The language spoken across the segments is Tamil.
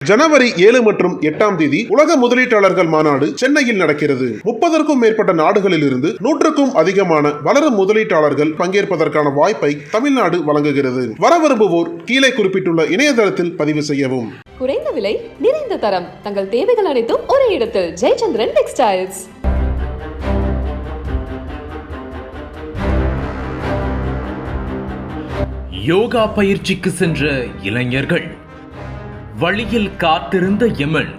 ஜனவரி 7 மற்றும் 8ஆம் தேதி உலக முதலீட்டாளர்கள் மாநாடு சென்னையில் நடக்கிறது. 30க்கும் மேற்பட்ட நாடுகளில் இருந்து 100க்கும் அதிகமான வளரும் முதலீட்டாளர்கள் பங்கேற்பதற்கான வாய்ப்பை தமிழ்நாடு வழங்குகிறது. வர விரும்புவோர் கீழே குறிப்பிட்டுள்ள இணையதளத்தில் பதிவு செய்யவும். குறைந்த விலை, நிறைந்த தரம், தங்கள் தேவைகள் அனைத்தும் ஒரே இடத்தில். ஜெயச்சந்திரன் டெக்ஸ்டைல்ஸ். யோகா பயிற்சிக்கு சென்ற இளைஞர்கள், வழியில் காத்திருந்த யமன்,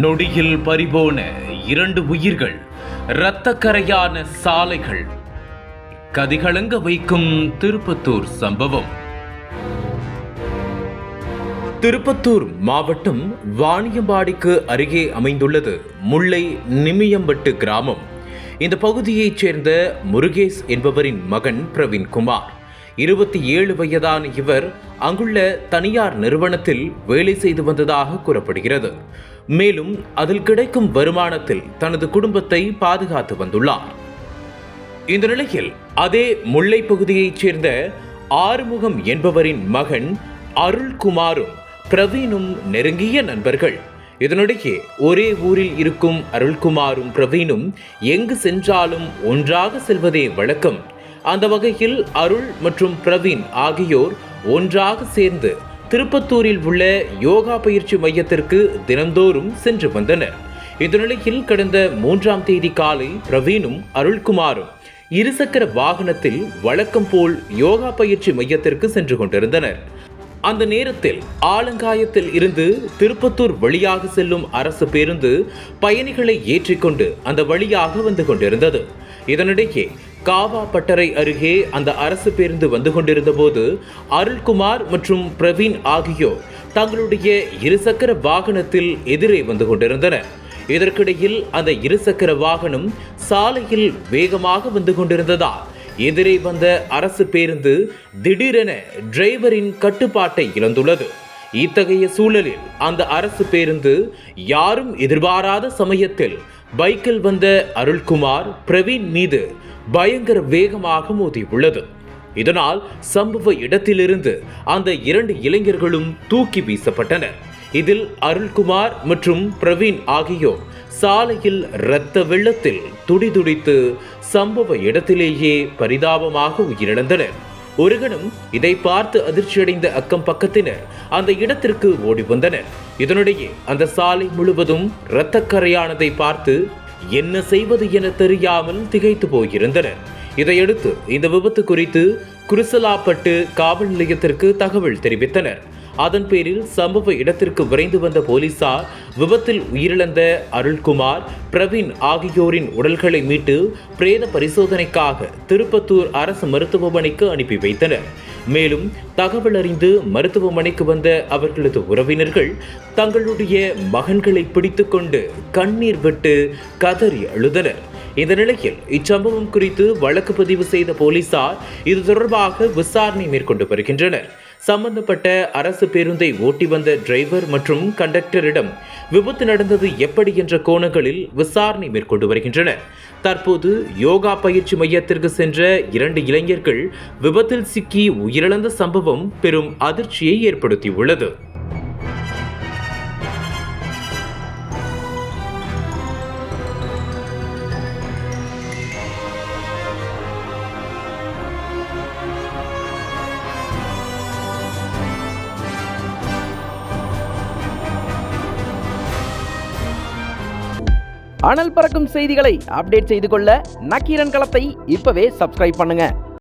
நொடியில் பறிபோன 2 உயிர்கள், இரத்தக்கரையான சாலைகள், கதிகலங்க வைக்கும் திருப்பத்தூர் சம்பவம். திருப்பத்தூர் மாவட்டம் வாணியம்பாடிக்கு அருகே அமைந்துள்ளது முல்லை நிமியம்பட்டு கிராமம். இந்த பகுதியைச் சேர்ந்த முருகேஷ் என்பவரின் மகன் பிரவீன்குமார். 27 வயதான இவர் அங்குள்ள தனியார் நிறுவனத்தில் வேலை செய்து வந்ததாக கூறப்படுகிறது. மேலும் அதில் கிடைக்கும் வருமானத்தில் தனது குடும்பத்தை பாதுகாத்து வந்துள்ளார். இந்த நிலையில் அதே முல்லை பகுதியைச் சேர்ந்த ஆறுமுகம் என்பவரின் மகன் அருள்குமாரும் பிரவீனும் நெருங்கிய நண்பர்கள். இதனிடையே ஒரே ஊரில் இருக்கும் அருள்குமாரும் பிரவீனும் எங்கு சென்றாலும் ஒன்றாக செல்வதே வழக்கம். அந்த வகையில் அருள் மற்றும் பிரவீன் ஆகியோர் ஒன்றாக சேர்ந்து திருப்பத்தூரில் உள்ள யோகா பயிற்சி மையத்திற்கு தினந்தோறும் சென்று வந்தனர். இந்த நிலையில் கடந்த 3ஆம் தேதி காலை பிரவீனும் அருள்குமாரும் இருசக்கர வாகனத்தில் வழக்கம் போல் யோகா பயிற்சி மையத்திற்கு சென்று கொண்டிருந்தனர். அந்த நேரத்தில் ஆலங்காயத்தில் இருந்து திருப்பத்தூர் வழியாக செல்லும் அரசு பேருந்து பயணிகளை ஏற்றிக்கொண்டு அந்த வழியாக வந்து கொண்டிருந்தது. இதனிடையே காவா பட்டறை அருகே அந்த அரசு பேருந்து வந்து கொண்டிருந்த போது அருள்குமார் மற்றும் பிரவீன் ஆகியோர் தங்களுடைய இருசக்கர வாகனத்தில் எதிரே வந்து கொண்டிருந்தனர். இதற்கிடையில் அந்த இருசக்கர வாகனம் சாலையில் வேகமாக வந்து கொண்டிருந்ததால் எதிரே வந்த அரசு பேருந்து திடீரென டிரைவரின் கட்டுப்பாட்டை இழந்துள்ளது. இத்தகைய சூழலில் அந்த அரசு பேருந்து யாரும் எதிர்பாராத சமயத்தில் பைக்கில் வந்த அருள்குமார் பிரவீன் மீது பயங்கர வேகமாக மோதியுள்ளது. இதனால் சம்பவ இடத்திலிருந்து அந்த 2 இளைஞர்களும் தூக்கி வீசப்பட்டனர். இதில் அருள்குமார் மற்றும் பிரவீன் ஆகியோர் சாலையில் இரத்த வெள்ளத்தில் துடிதுடித்து சம்பவ இடத்திலேயே பரிதாபமாக உயிரிழந்தனர். ஒரு கணம் இதை பார்த்து அதிர்ச்சியடைந்த அக்கம் பக்கத்தினர் அந்த இடத்திற்கு ஓடி வந்தனர். இதனிடையே அந்த சாலை முழுவதும் இரத்தக்கரையானதை பார்த்து என்ன செய்வது என தெரியாமல் திகைத்து போயிருந்தனர். இதையடுத்து இந்த விபத்து குறித்து குருசலாப்பட்டு காவல் நிலையத்திற்கு தகவல் தெரிவித்தனர். அதன் பேரில் சம்பவ இடத்திற்கு விரைந்து வந்த போலீசார் விபத்தில் உயிரிழந்த அருள்குமார், பிரவீன் ஆகியோரின் உடல்களை மீட்டு பிரேத பரிசோதனைக்காக திருப்பத்தூர் அரசு மருத்துவமனைக்கு அனுப்பி வைத்தனர். மேலும் தகவல் அறிந்து மருத்துவமனைக்கு வந்த அவர்களது உறவினர்கள் தங்களுடைய மகன்களை பிடித்துக்கொண்டு கண்ணீர் விட்டு கதறி அழுதனர். இந்த நிலையில் இச்சம்பவம் குறித்து வழக்கு பதிவு செய்த போலீசார் இது தொடர்பாக விசாரணை மேற்கொண்டு வருகின்றனர். சம்பந்தப்பட்ட அரசு பேருந்தை ஓட்டி வந்த டிரைவர் மற்றும் கண்டக்டரிடம் விபத்து நடந்தது எப்படி என்ற கோணங்களில் விசாரணை மேற்கொண்டு வருகின்றனர். தற்போது யோகா பயிற்சி மையத்திற்கு சென்ற 2 இளைஞர்கள் விபத்தில் சிக்கி உயிரிழந்த சம்பவம் பெரும் அதிர்ச்சியை ஏற்படுத்தியுள்ளது. அனல் பறக்கும் செய்திகளை அப்டேட் செய்து கொள்ள நக்கீரன் களத்தை இப்பவே சப்ஸ்கிரைப் பண்ணுங்க.